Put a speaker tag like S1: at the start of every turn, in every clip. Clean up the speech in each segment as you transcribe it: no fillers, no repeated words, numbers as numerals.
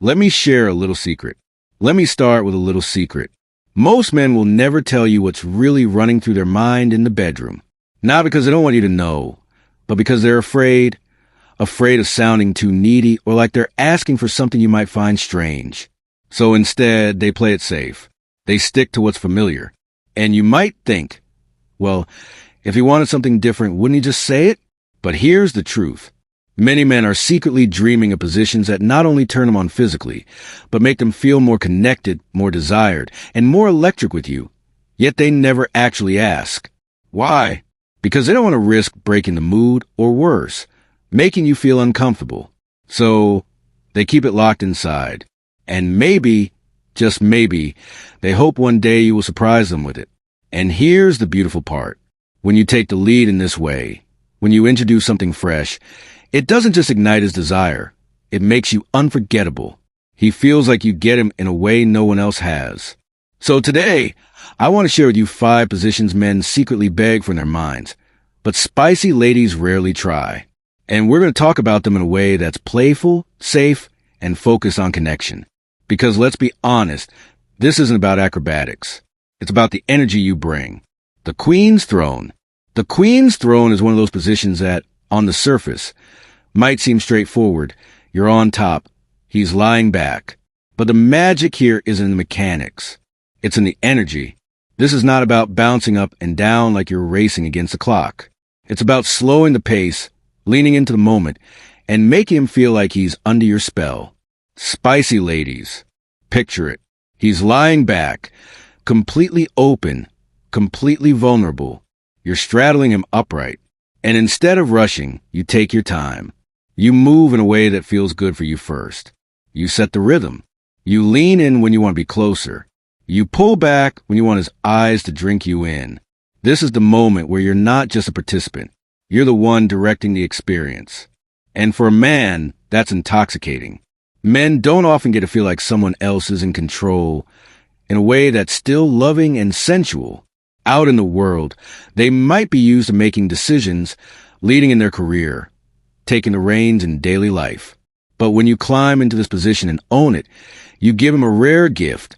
S1: Let me share a little secret. Let me start with a little secret. Most men will never tell you what's really running through their mind in the bedroom. Not because they don't want you to know, but because they're afraid of sounding too needy or like they're asking for something you might find strange. So instead, they play it safe. They stick to what's familiar. And you might think, well, if he wanted something different, wouldn't he just say it? But here's the truth. Many men are secretly dreaming of positions that not only turn them on physically, but make them feel more connected, more desired, and more electric with you. Yet they never actually ask. Why? Because they don't want to risk breaking the mood, or worse, making you feel uncomfortable. So they keep it locked inside. And maybe, just maybe, they hope one day you will surprise them with it. And here's the beautiful part. When you take the lead in this way, when you introduce something fresh, it doesn't just ignite his desire. It makes you unforgettable. He feels like you get him in a way no one else has. So today, I want to share with you 5 positions men secretly beg for in their minds, but spicy ladies rarely try. And we're going to talk about them in a way that's playful, safe, and focused on connection. Because let's be honest, this isn't about acrobatics. It's about the energy you bring. The Queen's Throne. The Queen's Throne is one of those positions that, on the surface, might seem straightforward. You're on top. He's lying back. But the magic here isn't in the mechanics. It's in the energy. This is not about bouncing up and down like you're racing against the clock. It's about slowing the pace, leaning into the moment, and making him feel like he's under your spell. Spicy ladies. Picture it. He's lying back, completely open, completely vulnerable. You're straddling him upright. And instead of rushing, you take your time. You move in a way that feels good for you first. You set the rhythm. You lean in when you want to be closer. You pull back when you want his eyes to drink you in. This is the moment where you're not just a participant. You're the one directing the experience. And for a man, that's intoxicating. Men don't often get to feel like someone else is in control in a way that's still loving and sensual. Out in the world, they might be used to making decisions, leading in their career, taking the reins in daily life. But when you climb into this position and own it, you give him a rare gift,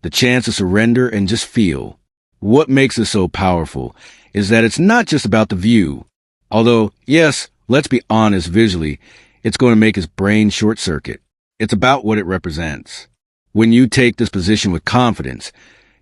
S1: the chance to surrender and just feel. What makes this so powerful is that it's not just about the view. Although, yes, let's be honest, visually, it's going to make his brain short-circuit. It's about what it represents. When you take this position with confidence,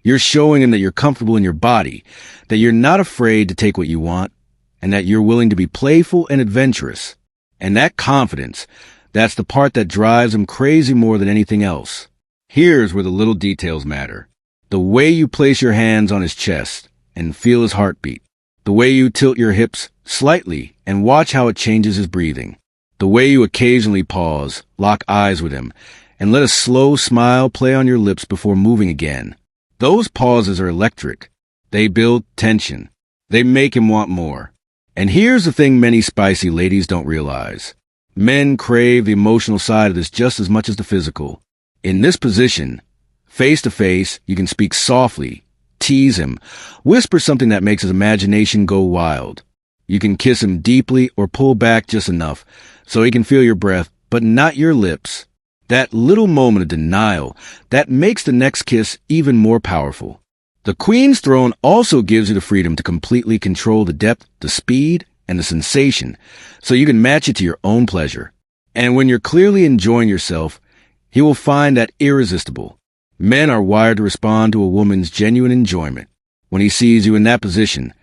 S1: you're showing him that you're comfortable in your body, that you're not afraid to take what you want, and that you're willing to be playful and adventurous. And that confidence, that's the part that drives him crazy more than anything else. Here's where the little details matter. The way you place your hands on his chest and feel his heartbeat. The way you tilt your hips slightly and watch how it changes his breathing. The way you occasionally pause, lock eyes with him, and let a slow smile play on your lips before moving again. Those pauses are electric. They build tension. They make him want more. And here's the thing many spicy ladies don't realize. Men crave the emotional side of this just as much as the physical. In this position, face to face, you can speak softly, tease him, whisper something that makes his imagination go wild. You can kiss him deeply or pull back just enough so he can feel your breath, but not your lips. That little moment of denial, that makes the next kiss even more powerful. The Queen's Throne also gives you the freedom to completely control the depth, the speed, and the sensation, so you can match it to your own pleasure. And when you're clearly enjoying yourself, he will find that irresistible. Men are wired to respond to a woman's genuine enjoyment. When he sees you in that position,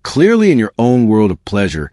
S1: clearly in your own world of pleasure,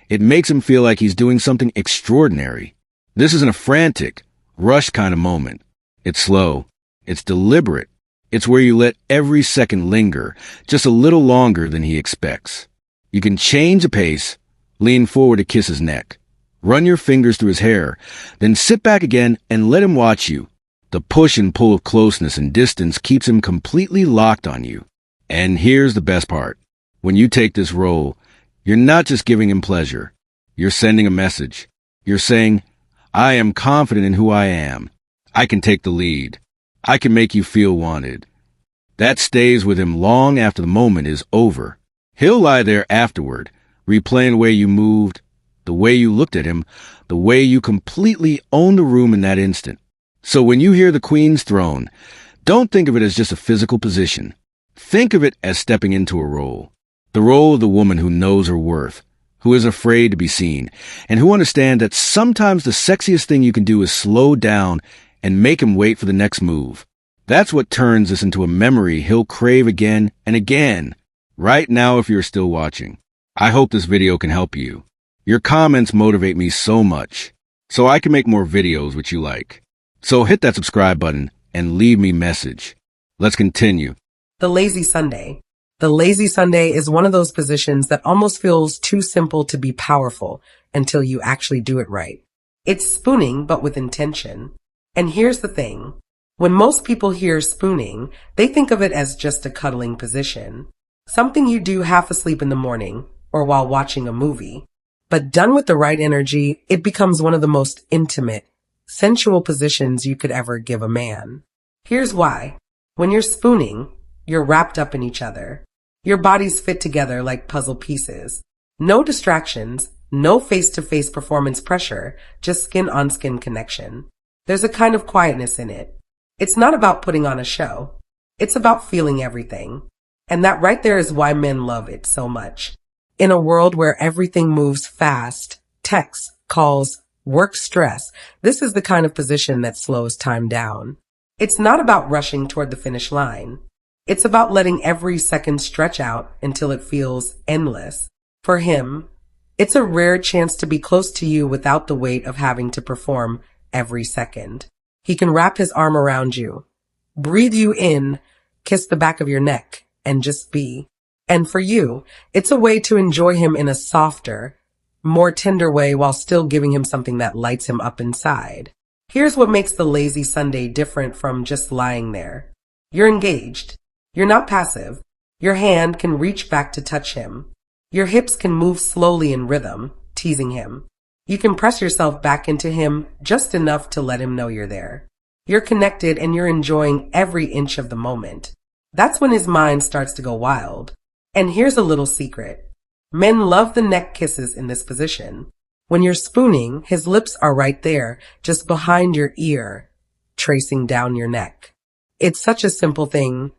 S1: it makes him feel like he's doing something extraordinary. This isn't a frantic, rush kind of moment. It's slow. It's deliberate. It's where you let every second linger just a little longer than he expects. You can change the pace, lean forward to kiss his neck, run your fingers through his hair, then sit back again and let him watch you. The push and pull of closeness and distance keeps him completely locked on you. And here's the best part. When you take this role, you're not just giving him pleasure. You're sending a message. You're saying, I am confident in who I am. I can take the lead. I can make you feel wanted. That stays with him long after the moment is over. He'll lie there afterward, replaying the way you moved, the way you looked at him, the way you completely owned the room in that instant. So when you hear the Queen's throne, don't think of it as just a physical position. Think of it as stepping into a role. The role of the woman who knows her worth, who isn't afraid to be seen, and who understands that sometimes the sexiest thing you can do is slow down and make him wait for the next move. That's what turns this into a memory he'll crave again and again. Right now, if you're still watching, I hope this video can help you. Your comments motivate me so much, so I can make more videos which you like. So hit that subscribe button and leave me a message. Let's continue.
S2: The lazy Sunday. The lazy Sunday is one of those positions that almost feels too simple to be powerful until you actually do it right. It's spooning, but with intention. And here's the thing. When most people hear spooning, they think of it as just a cuddling position. Something you do half asleep in the morning or while watching a movie. But done with the right energy, it becomes one of the most intimate, sensual positions you could ever give a man. Here's why. When you're spooning, you're wrapped up in each other. Your bodies fit together like puzzle pieces. No distractions, no face-to-face performance pressure, just skin-on-skin connection. There's a kind of quietness in it. It's not about putting on a show. It's about feeling everything. And that right there is why men love it so much. In a world where everything moves fast, texts, calls, work stress, this is the kind of position that slows time down. It's not about rushing toward the finish line. It's about letting every second stretch out until it feels endless. For him, it's a rare chance to be close to you without the weight of having to perform every second. He can wrap his arm around you, breathe you in, kiss the back of your neck, and just be. And for you, it's a way to enjoy him in a softer, more tender way while still giving him something that lights him up inside. Here's what makes the lazy Sunday different from just lying there. You're engaged. You're not passive. Your hand can reach back to touch him. Your hips can move slowly in rhythm, teasing him. You can press yourself back into him just enough to let him know you're there. You're connected and you're enjoying every inch of the moment. That's when his mind starts to go wild. And here's a little secret. Men love the neck kisses in this position. When you're spooning, his lips are right there, just behind your ear, tracing down your neck. It's such a simple thing,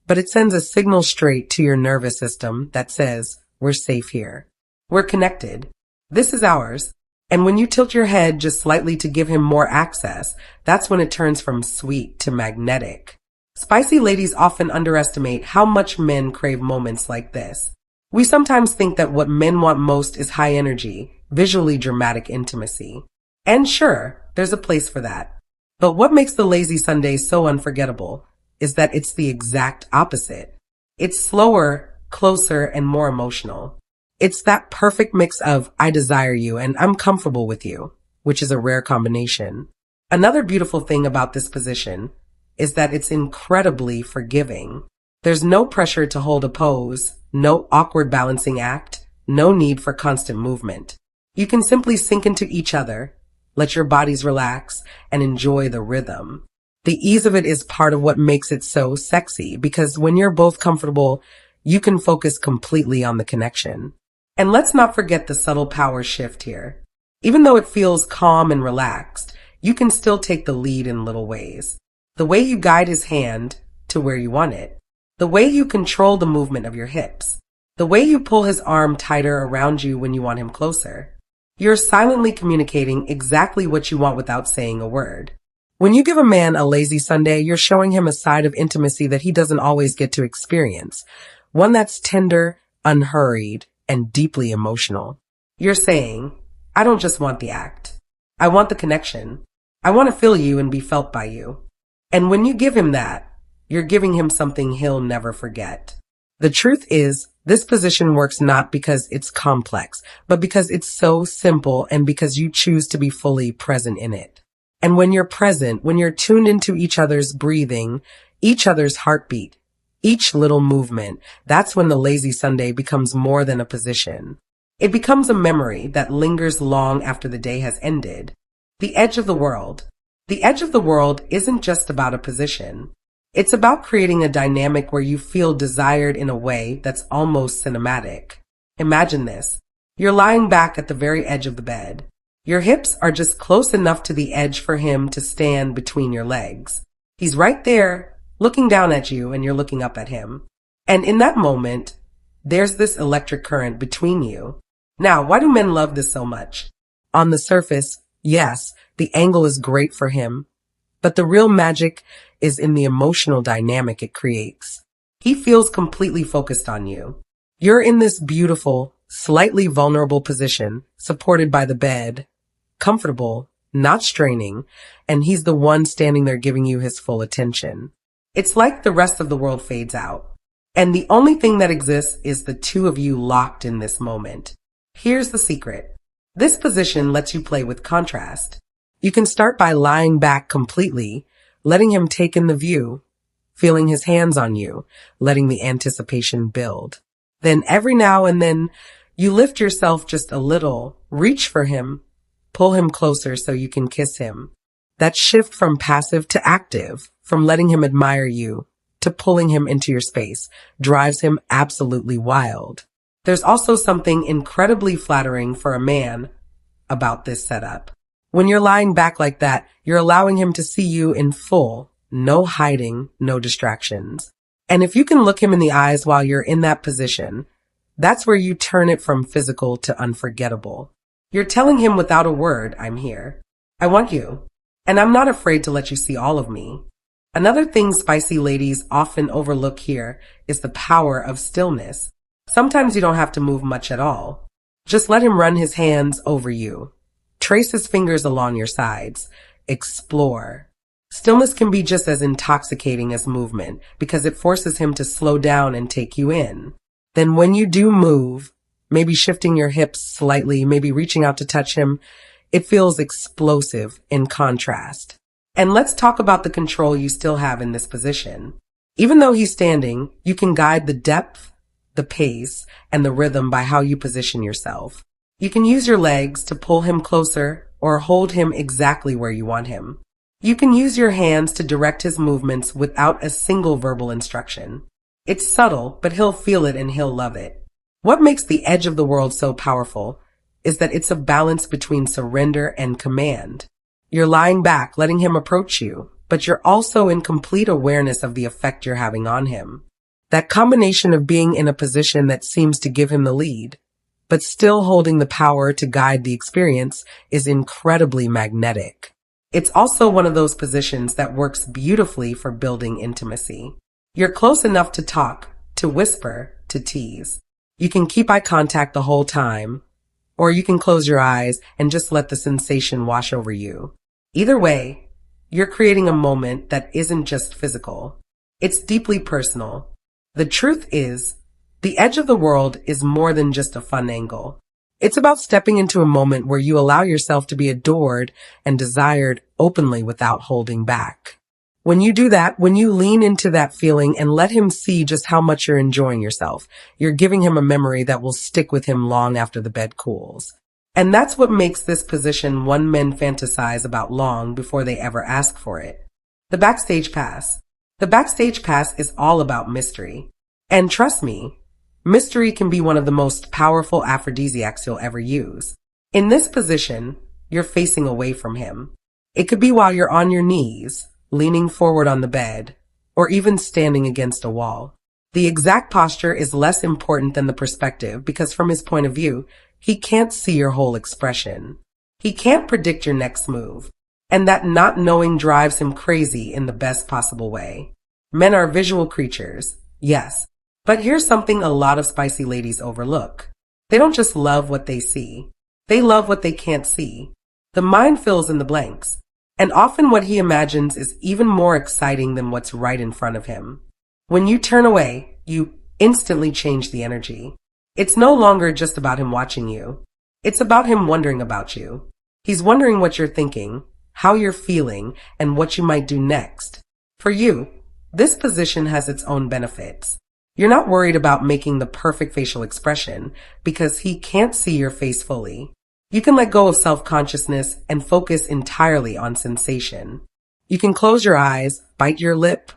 S2: but it sends a signal straight to your nervous system that says, we're safe here. We're connected. This is ours. And when you tilt your head just slightly to give him more access, that's when it turns from sweet to magnetic. Spicy ladies often underestimate how much men crave moments like this. We sometimes think that what men want most is high energy, visually dramatic intimacy. And sure, there's a place for that. But what makes the lazy Sunday so unforgettable is that it's the exact opposite. It's slower, closer, and more emotional. It's that perfect mix of I desire you and I'm comfortable with you, which is a rare combination. Another beautiful thing about this position is that it's incredibly forgiving. There's no pressure to hold a pose, no awkward balancing act, no need for constant movement. You can simply sink into each other, let your bodies relax, and enjoy the rhythm. The ease of it is part of what makes it so sexy, because when you're both comfortable, you can focus completely on the connection. And let's not forget the subtle power shift here. Even though it feels calm and relaxed, you can still take the lead in little ways. The way you guide his hand to where you want it. The way you control the movement of your hips. The way you pull his arm tighter around you when you want him closer. You're silently communicating exactly what you want without saying a word. When you give a man a lazy Sunday, you're showing him a side of intimacy that he doesn't always get to experience. One that's tender, unhurried, and deeply emotional. You're saying, I don't just want the act. I want the connection. I want to feel you and be felt by you. And when you give him that, you're giving him something he'll never forget. The truth is, this position works not because it's complex, but because it's so simple and because you choose to be fully present in it. And when you're present, when you're tuned into each other's breathing, each other's heartbeat, each little movement, that's when the lazy Sunday becomes more than a position. It becomes a memory that lingers long after the day has ended. The edge of the world. The edge of the world isn't just about a position. It's about creating a dynamic where you feel desired in a way that's almost cinematic. Imagine this. You're lying back at the very edge of the bed. Your hips are just close enough to the edge for him to stand between your legs. He's right there, looking down at you, and you're looking up at him. And in that moment, there's this electric current between you. Now, why do men love this so much? On the surface, yes, the angle is great for him, but the real magic is in the emotional dynamic it creates. He feels completely focused on you. You're in this beautiful, slightly vulnerable position, supported by the bed, comfortable, not straining, and he's the one standing there giving you his full attention. It's like the rest of the world fades out, and the only thing that exists is the two of you locked in this moment. Here's the secret. This position lets you play with contrast. You can start by lying back completely, letting him take in the view, feeling his hands on you, letting the anticipation build. Then every now and then, you lift yourself just a little, reach for him, pull him closer so you can kiss him. That shift from passive to active, from letting him admire you to pulling him into your space, drives him absolutely wild. There's also something incredibly flattering for a man about this setup. When you're lying back like that, you're allowing him to see you in full, no hiding, no distractions. And if you can look him in the eyes while you're in that position, that's where you turn it from physical to unforgettable. You're telling him without a word, I'm here. I want you. And I'm not afraid to let you see all of me. Another thing spicy ladies often overlook here is the power of stillness. Sometimes you don't have to move much at all. Just let him run his hands over you. Trace his fingers along your sides. Explore. Stillness can be just as intoxicating as movement because it forces him to slow down and take you in. Then when you do move, maybe shifting your hips slightly, maybe reaching out to touch him, it feels explosive in contrast. And let's talk about the control you still have in this position. Even though he's standing, you can guide the depth, the pace, and the rhythm by how you position yourself. You can use your legs to pull him closer or hold him exactly where you want him. You can use your hands to direct his movements without a single verbal instruction. It's subtle, but he'll feel it and he'll love it. What makes the edge of the world so powerful is that it's a balance between surrender and command. You're lying back, letting him approach you, but you're also in complete awareness of the effect you're having on him. That combination of being in a position that seems to give him the lead, but still holding the power to guide the experience, is incredibly magnetic. It's also one of those positions that works beautifully for building intimacy. You're close enough to talk, to whisper, to tease. You can keep eye contact the whole time, or you can close your eyes and just let the sensation wash over you. Either way, you're creating a moment that isn't just physical. It's deeply personal. The truth is, the edge of the world is more than just a fun angle. It's about stepping into a moment where you allow yourself to be adored and desired openly without holding back. When you do that, when you lean into that feeling and let him see just how much you're enjoying yourself, you're giving him a memory that will stick with him long after the bed cools. And that's what makes this position one men fantasize about long before they ever ask for it. The backstage pass. The backstage pass is all about mystery. And trust me, mystery can be one of the most powerful aphrodisiacs you'll ever use. In this position, you're facing away from him. It could be while you're on your knees, leaning forward on the bed, or even standing against a wall. The exact posture is less important than the perspective because from his point of view, he can't see your whole expression. He can't predict your next move. And that not knowing drives him crazy in the best possible way. Men are visual creatures, yes. But here's something a lot of spicy ladies overlook. They don't just love what they see. They love what they can't see. The mind fills in the blanks. And often what he imagines is even more exciting than what's right in front of him. When you turn away, you instantly change the energy. It's no longer just about him watching you. It's about him wondering about you. He's wondering what you're thinking, how you're feeling, and what you might do next. For you, this position has its own benefits. You're not worried about making the perfect facial expression because he can't see your face fully. You can let go of self-consciousness and focus entirely on sensation. You can close your eyes, bite your lip,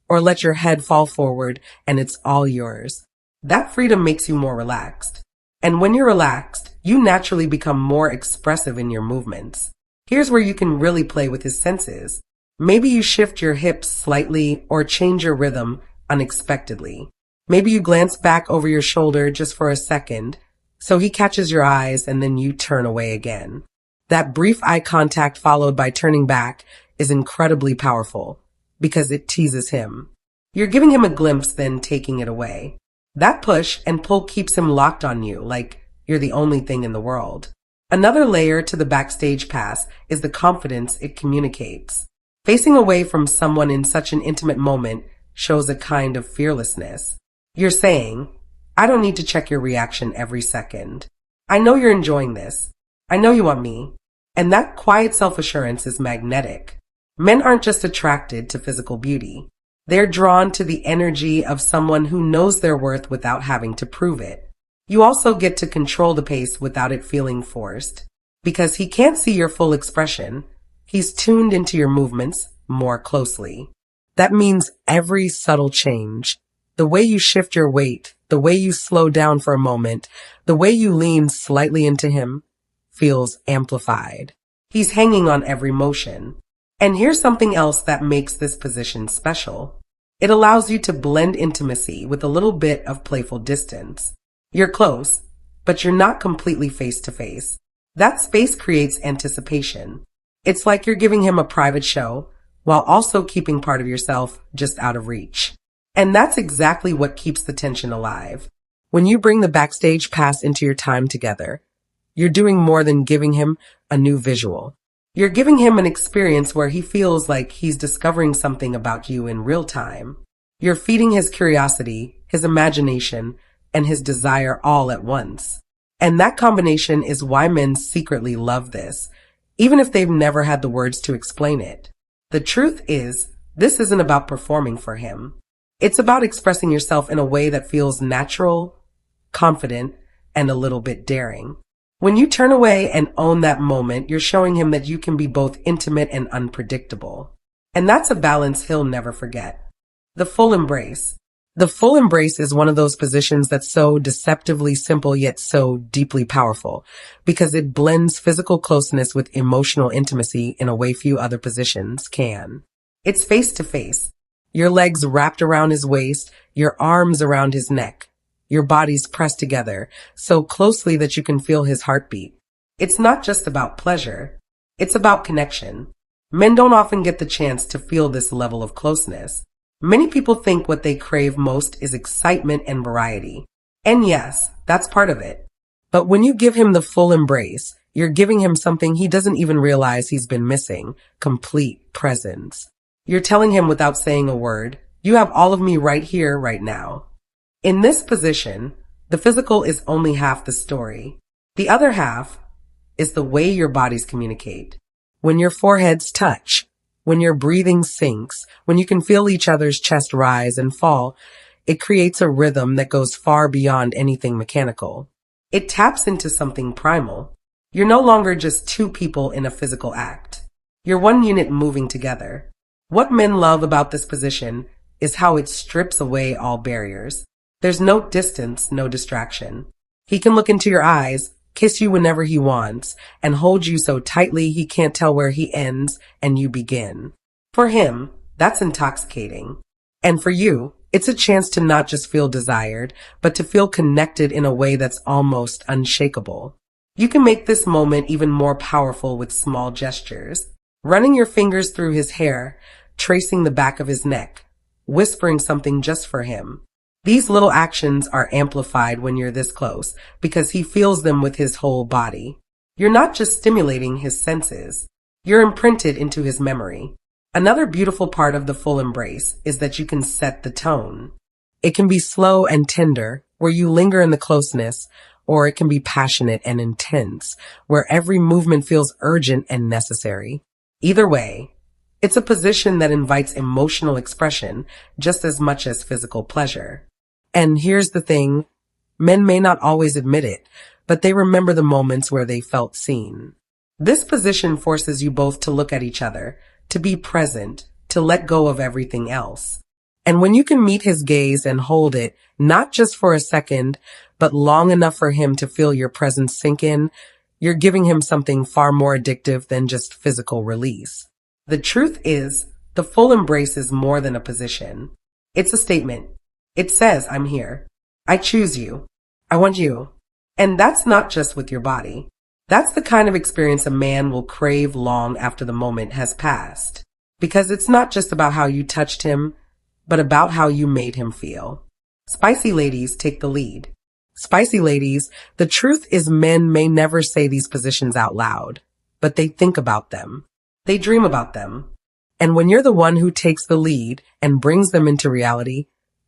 S2: or let your head fall forward, and it's all yours. That freedom makes you more relaxed. And when you're relaxed, you naturally become more expressive in your movements. Here's where you can really play with his senses. Maybe you shift your hips slightly or change your rhythm unexpectedly. Maybe you glance back over your shoulder just for a second, so he catches your eyes and then you turn away again. That brief eye contact followed by turning back is incredibly powerful because it teases him. You're giving him a glimpse, then taking it away. That push and pull keeps him locked on you, like you're the only thing in the world. Another layer to the backstage pass is the confidence it communicates. Facing away from someone in such an intimate moment shows a kind of fearlessness. You're saying, I don't need to check your reaction every second. I know you're enjoying this. I know you want me. And that quiet self-assurance is magnetic. Men aren't just attracted to physical beauty. They're drawn to the energy of someone who knows their worth without having to prove it. You also get to control the pace without it feeling forced. Because he can't see your full expression, he's tuned into your movements more closely. That means every subtle change, the way you shift your weight, the way you slow down for a moment, the way you lean slightly into him, feels amplified. He's hanging on every motion. And here's something else that makes this position special. It allows you to blend intimacy with a little bit of playful distance. You're close, but you're not completely face to face. That space creates anticipation. It's like you're giving him a private show while also keeping part of yourself just out of reach. And that's exactly what keeps the tension alive. When you bring the backstage pass into your time together, you're doing more than giving him a new visual. You're giving him an experience where he feels like he's discovering something about you in real time. You're feeding his curiosity, his imagination, and his desire all at once. And that combination is why men secretly love this, even if they've never had the words to explain it. The truth is, this isn't about performing for him. It's about expressing yourself in a way that feels natural, confident, and a little bit daring. When you turn away and own that moment, you're showing him that you can be both intimate and unpredictable. And that's a balance he'll never forget. The full embrace. The full embrace is one of those positions that's so deceptively simple yet so deeply powerful because it blends physical closeness with emotional intimacy in a way few other positions can. It's face to face. Your legs wrapped around his waist, your arms around his neck. Your bodies pressed together so closely that you can feel his heartbeat. It's not just about pleasure. It's about connection. Men don't often get the chance to feel this level of closeness. Many people think what they crave most is excitement and variety. And yes, that's part of it. But when you give him the full embrace, you're giving him something he doesn't even realize he's been missing: complete presence. You're telling him without saying a word, you have all of me right here, right now. In this position, the physical is only half the story. The other half is the way your bodies communicate. When your foreheads touch, when your breathing sinks, when you can feel each other's chest rise and fall, it creates a rhythm that goes far beyond anything mechanical. It taps into something primal. You're no longer just two people in a physical act. You're one unit moving together. What men love about this position is how it strips away all barriers. There's no distance, no distraction. He can look into your eyes, kiss you whenever he wants, and hold you so tightly he can't tell where he ends and you begin. For him, that's intoxicating. And for you, it's a chance to not just feel desired, but to feel connected in a way that's almost unshakable. You can make this moment even more powerful with small gestures. Running your fingers through his hair, tracing the back of his neck, whispering something just for him. These little actions are amplified when you're this close because he feels them with his whole body. You're not just stimulating his senses. You're imprinted into his memory. Another beautiful part of the full embrace is that you can set the tone. It can be slow and tender, where you linger in the closeness, or it can be passionate and intense, where every movement feels urgent and necessary. Either way, it's a position that invites emotional expression just as much as physical pleasure. And here's the thing, men may not always admit it, but they remember the moments where they felt seen. This position forces you both to look at each other, to be present, to let go of everything else. And when you can meet his gaze and hold it, not just for a second, but long enough for him to feel your presence sink in, you're giving him something far more addictive than just physical release. The truth is, the full embrace is more than a position. It's a statement. It says, I'm here. I choose you. I want you. And that's not just with your body. That's the kind of experience a man will crave long after the moment has passed. Because it's not just about how you touched him, but about how you made him feel. Spicy ladies take the lead. Spicy ladies, the truth is men may never say these positions out loud, but they think about them. They dream about them. And when you're the one who takes the lead and brings them into reality,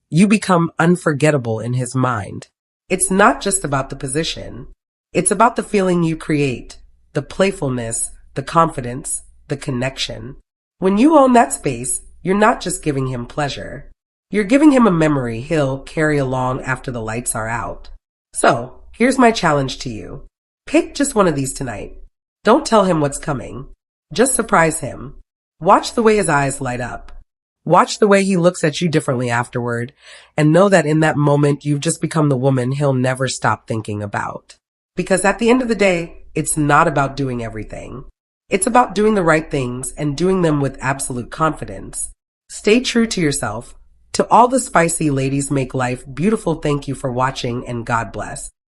S2: you become unforgettable in his mind. It's not just about the position. It's about the feeling you create, the playfulness, the confidence, the connection. When you own that space, you're not just giving him pleasure. You're giving him a memory he'll carry along after the lights are out. So, here's my challenge to you. Pick just one of these tonight. Don't tell him what's coming. Just surprise him. Watch the way his eyes light up. Watch the way he looks at you differently afterward, and know that in that moment you've just become the woman he'll never stop thinking about. Because at the end of the day, it's not about doing everything. It's about doing the right things and doing them with absolute confidence. Stay true to yourself. To all the spicy ladies make life beautiful, thank you for watching and God bless.